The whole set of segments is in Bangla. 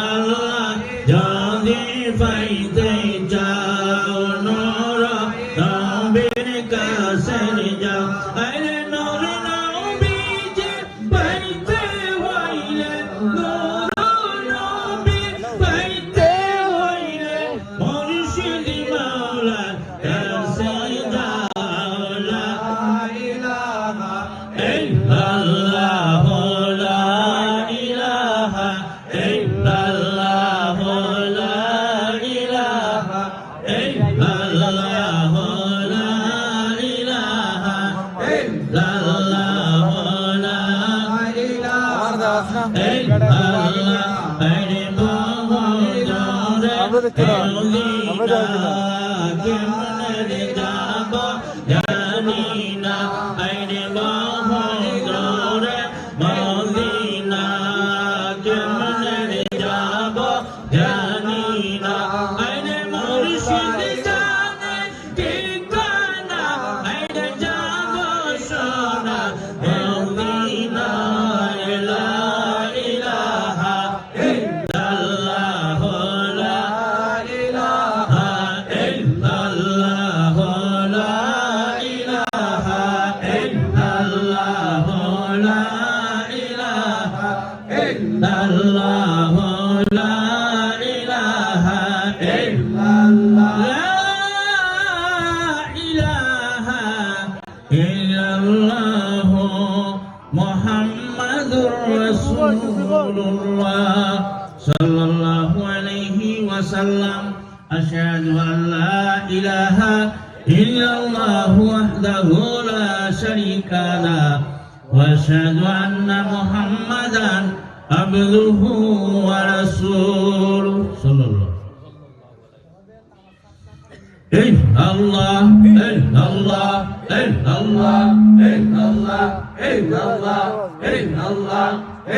আল্লাহ যদি পাইতে চাও নূর নবীর কাছে যাও আরে নূর নবীজি পাইতে হইলে নূর নবী পাইতে হইলে মুর্শিদ মাওলার কাছে যাও লা ইলাহা ইল্লাল্লাহ লা ইলাহা ইল্লাল্লাহ লা ইলাহা ইল্লাল্লাহ লা ইলাহা ইল্লাল্লাহ লা ইলাহা ইল্লাল্লাহ আরে মোহাম্মদ কেমনে যাব জানি না আরে মোহাম্মদ মদিনা কেমনে যাব জানি না আরে মুর্শিদ জানে ঠিকানা আরে যাব সোনা মদিনা লা ইলাহা ইল্লাল্লাহ লা ইলাহা ইল্লাল্লাহ লা ইলাহা ইল্লাল্লাহ লা ইলাহা ইল্লাল্লাহ লা ইলাহা ইল্লাল্লাহ লা ইলাহা ইল্লাল্লাহ মুহাম্মাদুর রাসূলুল্লাহ সাল্লাল্লাহু আলাইহি ওয়াসাল্লাম আশহাদু আল লা ইলাহা ইল্লাল্লাহ ওয়াহদাহু লা শারীকা লাহু ওয়া আশহাদু আন্না মুহাম্মাদান আবদুহু ওয়া রাসূলুহু সাল্লাল্লাহু ইল্লাল্লাহ ইল্লাল্লাহ ইল্লাল্লাহ ইল্লাল্লাহ ইল্লাল্লাহ ইল্লাল্লাহ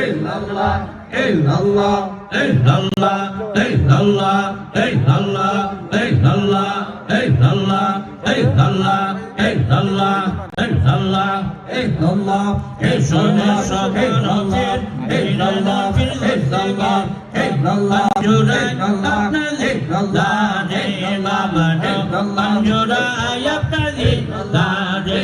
ইল্লাল্লাহ ইল্লাল্লাহ ইল্লাল্লাহ ইল্লাল্লাহ ইল্লাল্লাহ ইল্লাল্লাহ ইল্লাল্লাহ ইল্লাল্লাহ ইল্লাল্লাহ ইল্লাল্লাহ ইল্লাল্লাহ ইসনে সবরতের ইল্লাল্লাহ ফিল ইল্লাল্লাহ ইল্লাল্লাহ জুরে আপনার ইল্লাল্লাহ রে বাবা ইল্লাল্লাহ জুরে আপনার ইল্লাল্লাহ রে